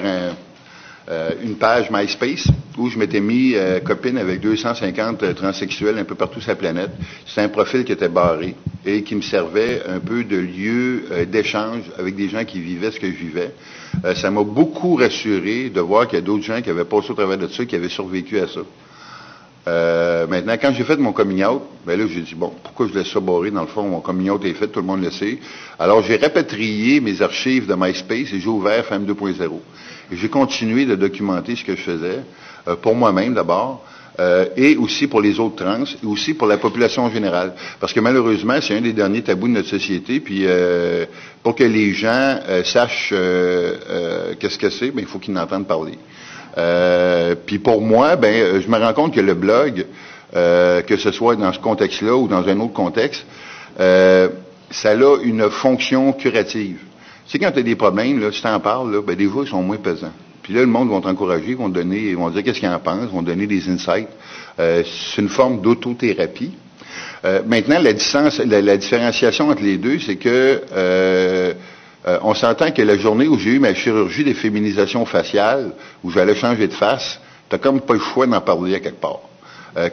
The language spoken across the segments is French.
faire une page MySpace où je m'étais mis copine avec 250 transsexuels un peu partout sur la planète. C'était un profil qui était barré et qui me servait un peu de lieu d'échange avec des gens qui vivaient ce que je vivais. Ça m'a beaucoup rassuré de voir qu'il y a d'autres gens qui avaient passé au travers de ça, qui avaient survécu à ça. Maintenant, quand j'ai fait mon coming out, ben là, j'ai dit, bon, pourquoi je laisse ça barrer? Dans le fond, mon coming out est fait, tout le monde le sait. Alors, j'ai rapatrié mes archives de MySpace et j'ai ouvert Femme 2.0. Et j'ai continué de documenter ce que je faisais, pour moi-même d'abord, et aussi pour les autres trans, et aussi pour la population en général. Parce que malheureusement, c'est un des derniers tabous de notre société, puis pour que les gens sachent qu'est-ce que c'est, ben, il faut qu'ils en entendent parler. Puis pour moi, ben, je me rends compte que le blog, que ce soit dans ce contexte-là ou dans un autre contexte, ça a une fonction curative. Tu sais, quand tu as des problèmes, là, si tu en parles, là, ben, des fois, ils sont moins pesants. Puis là, le monde va t'encourager, vont dire qu'est-ce qu'ils en pensent, vont donner des insights. C'est une forme d'autothérapie. Maintenant, la différenciation entre les deux, c'est que on s'entend que la journée où j'ai eu ma chirurgie d'efféminisation faciale, où j'allais changer de face, t'as comme pas le choix d'en parler à quelque part.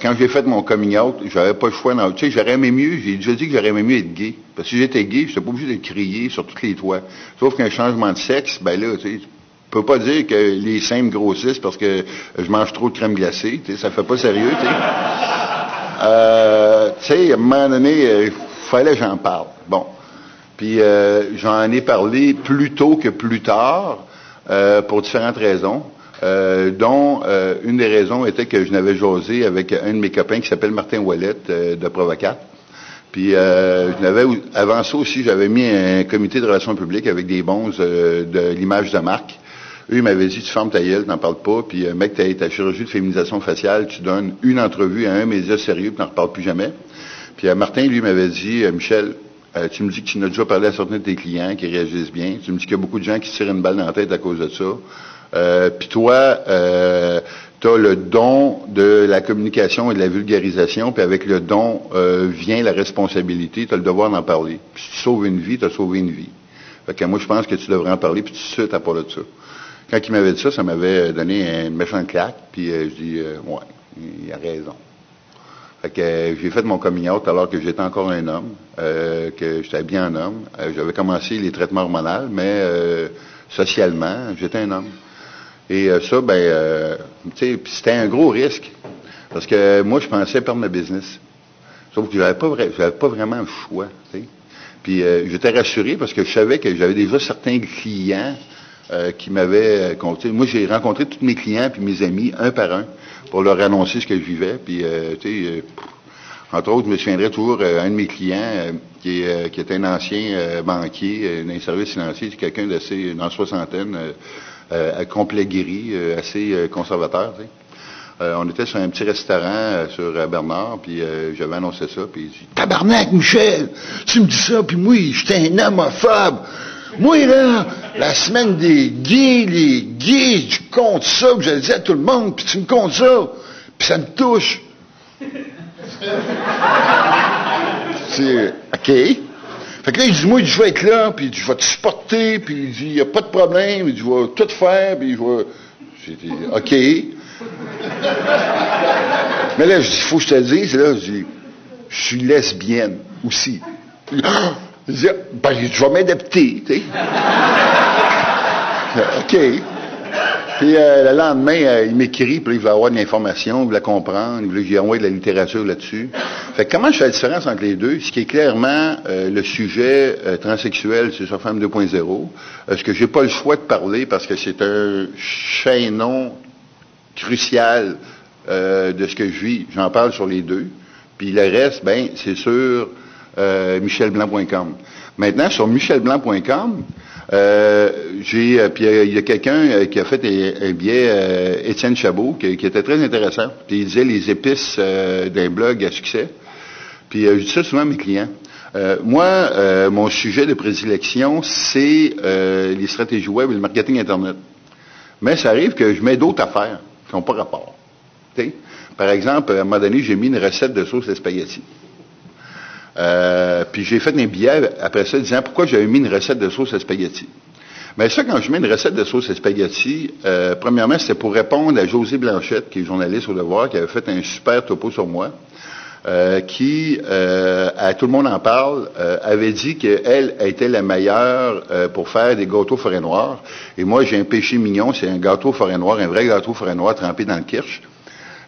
Quand j'ai fait mon coming out, j'avais pas le choix d'en... Tu sais, j'aurais aimé mieux, j'ai déjà dit que j'aurais aimé mieux être gay. Parce que si j'étais gay, j'étais pas obligé de crier sur tous les toits. Sauf qu'un changement de sexe, ben là, tu sais, tu peux pas dire que les seins me grossissent parce que je mange trop de crème glacée, tu sais, ça fait pas sérieux, tu sais. Tu sais, à un moment donné, fallait que j'en parle. Bon. Puis j'en ai parlé plus tôt que plus tard, pour différentes raisons, dont une des raisons était que je n'avais jasé avec un de mes copains qui s'appelle Martin Ouellette de Provocat. Puis avant ça aussi, j'avais mis un comité de relations publiques avec des bons de l'image de marque. Eux, ils m'avaient dit, tu fermes ta gueule, t'en parles pas, puis mec, t'as ta chirurgie de féminisation faciale, tu donnes une entrevue à un média sérieux, puis t'en reparles plus jamais. Puis Martin, lui, m'avait dit, Michel, tu me dis que tu n'as déjà parlé à certains de tes clients qui réagissent bien. Tu me dis qu'il y a beaucoup de gens qui se tirent une balle dans la tête à cause de ça. Puis toi, tu as le don de la communication et de la vulgarisation, puis avec le don vient la responsabilité, tu as le devoir d'en parler. Puis si tu sauves une vie, tu as sauvé une vie. Fait que moi, je pense que tu devrais en parler, puis tout de suite, t'as pas de ça. Quand il m'avait dit ça, ça m'avait donné une méchante claque, puis je dis, ouais, il a raison. Fait que j'ai fait mon coming out alors que j'étais encore un homme, que j'étais bien un homme. J'avais commencé les traitements hormonaux, mais socialement, j'étais un homme. Et ça, ben, tu sais, c'était un gros risque. Parce que moi, je pensais perdre ma business. Sauf que j'avais pas vraiment le choix, tu sais. Puis j'étais rassuré parce que je savais que j'avais déjà certains clients qui m'avaient compté. Moi, j'ai rencontré tous mes clients puis mes amis, un par un, pour leur annoncer ce que je vivais. Puis, tu sais, entre autres, je me souviendrai toujours un de mes clients qui était un ancien banquier d'un service financier, quelqu'un d'assez, dans la soixantaine, complet guéri, assez conservateur, tu sais. On était sur un petit restaurant sur Bernard, puis j'avais annoncé ça, puis il dit « Tabarnak, Michel! Tu me dis ça, puis moi, j'étais un homophobe! Moi, là, la semaine des gays, les gays, tu comptes ça, puis je le dis à tout le monde, puis tu me comptes ça, puis ça me touche. » C'est « OK. » Fait que là, il dit « Moi, je vais être là, puis je vais te supporter, puis il dit « Il n'y a pas de problème, je vais tout faire, puis je vais... » J'ai dit « OK. » Mais là, je dis, il faut que je te le dise, là, je dis, je suis lesbienne aussi. Je dis, ben, je vais m'adapter, tu sais. OK. Puis le lendemain, il m'écrit, puis il veut avoir de l'information, il veut la comprendre, il veut que j'y envoie de la littérature là-dessus. Fait que comment je fais la différence entre les deux? Ce qui est clairement le sujet transsexuel, c'est sur Femme 2.0. Ce que j'ai pas le choix de parler parce que c'est un chaînon crucial de ce que je vis. J'en parle sur les deux. Puis le reste, ben, c'est sur michelblanc.com. Maintenant, sur michelblanc.com, puis il y a quelqu'un qui a fait un billet, Étienne Chabot, qui était très intéressant. Puis il disait les épices d'un blog à succès. Puis je dis ça souvent à mes clients. Moi, mon sujet de prédilection, c'est les stratégies web et le marketing Internet. Mais ça arrive que je mets d'autres affaires qui n'ont pas rapport. T'sais? Par exemple, à un moment donné, j'ai mis une recette de sauce à spaghetti. Puis j'ai fait un billet après ça disant pourquoi j'avais mis une recette de sauce à spaghetti. Mais ça, quand je mets une recette de sauce à spaghetti, premièrement, c'était pour répondre à Josée Blanchette, qui est journaliste au Devoir, qui avait fait un super topo sur moi, qui, à Tout le monde en parle, avait dit qu'elle était la meilleure pour faire des gâteaux forêt noire. Et moi, j'ai un péché mignon, c'est un gâteau forêt noire, un vrai gâteau forêt noire trempé dans le kirsch.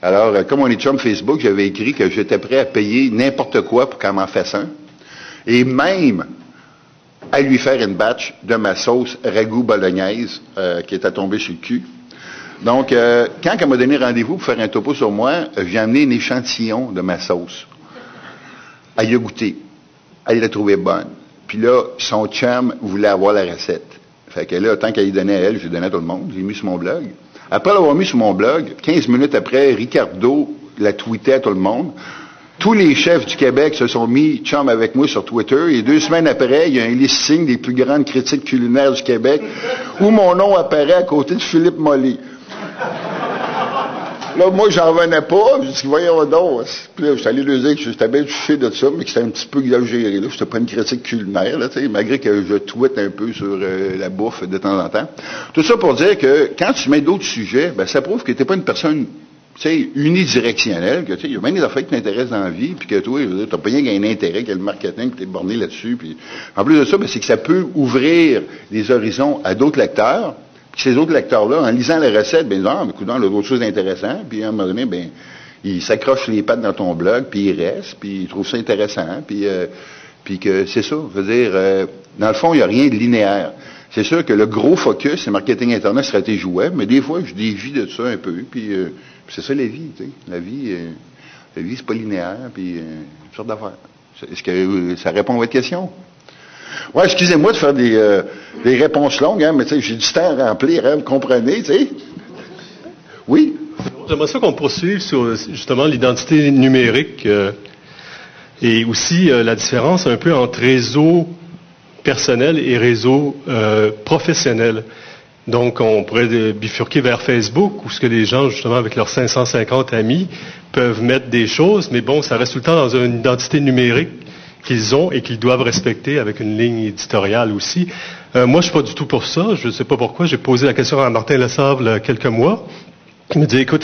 Alors, comme on est chum Facebook, j'avais écrit que j'étais prêt à payer n'importe quoi pour qu'elle m'en fasse un. Et même à lui faire une batch de ma sauce ragoût bolognaise qui était tombée sur le cul. Donc, quand elle m'a donné rendez-vous pour faire un topo sur moi, j'ai amené un échantillon de ma sauce. Elle y a goûté. Elle l'a trouvée bonne. Puis là, son chum voulait avoir la recette. Fait que là, tant qu'elle y donnait à elle, j'ai donné à tout le monde. J'ai mis sur mon blog. Après l'avoir mis sur mon blog, 15 minutes après, Ricardo la tweetait à tout le monde. Tous les chefs du Québec se sont mis chum avec moi sur Twitter et 2 semaines après, il y a un listing des plus grandes critiques culinaires du Québec où mon nom apparaît à côté de Philippe Molly. Là, moi, j'en revenais pas. Je dis, voyons donc. Puis là, j'étais allé lui dire que j'étais bien touché de ça, mais que c'était un petit peu exagéré. Là, c'était pas une critique culinaire, là, tu sais, malgré que je tweete un peu sur la bouffe de temps en temps. Tout ça pour dire que quand tu mets d'autres sujets, ben, ça prouve que t'es pas une personne, tu sais, unidirectionnelle, que tu sais, il y a bien des affaires qui t'intéressent dans la vie, puis que toi, t'as pas rien qu'un intérêt, qu'il y a le marketing, puis t'es borné là-dessus. Puis en plus de ça, ben, c'est que ça peut ouvrir les horizons à d'autres lecteurs. Puis ces autres lecteurs-là, en lisant la recette, ben, ils disent, ah, mais écoute, il y a d'autres choses intéressantes, puis à un moment donné, ben, ils s'accrochent les pattes dans ton blog, puis ils restent, puis ils trouvent ça intéressant, puis que c'est ça. Je veux dire, dans le fond, il n'y a rien de linéaire. C'est sûr que le gros focus, c'est marketing Internet, stratégie web, mais des fois, je dévie de ça un peu, puis c'est ça la vie, tu sais. La vie, c'est pas linéaire, puis une sorte d'affaire. Est-ce que ça répond à votre question? Ouais, excusez-moi de faire des réponses longues, hein, mais tu sais, j'ai du temps à remplir, hein, vous comprenez, tu sais? Oui? J'aimerais ça qu'on poursuive sur, justement, l'identité numérique et aussi la différence un peu entre réseau personnel et réseau professionnel. Donc, on pourrait bifurquer vers Facebook, où ce que les gens, justement, avec leurs 550 amis, peuvent mettre des choses, mais bon, ça reste tout le temps dans une identité numérique qu'ils ont et qu'ils doivent respecter avec une ligne éditoriale aussi. Moi, je suis pas du tout pour ça. Je ne sais pas pourquoi. J'ai posé la question à Martin Lessard il y a quelques mois. Il me dit, écoute,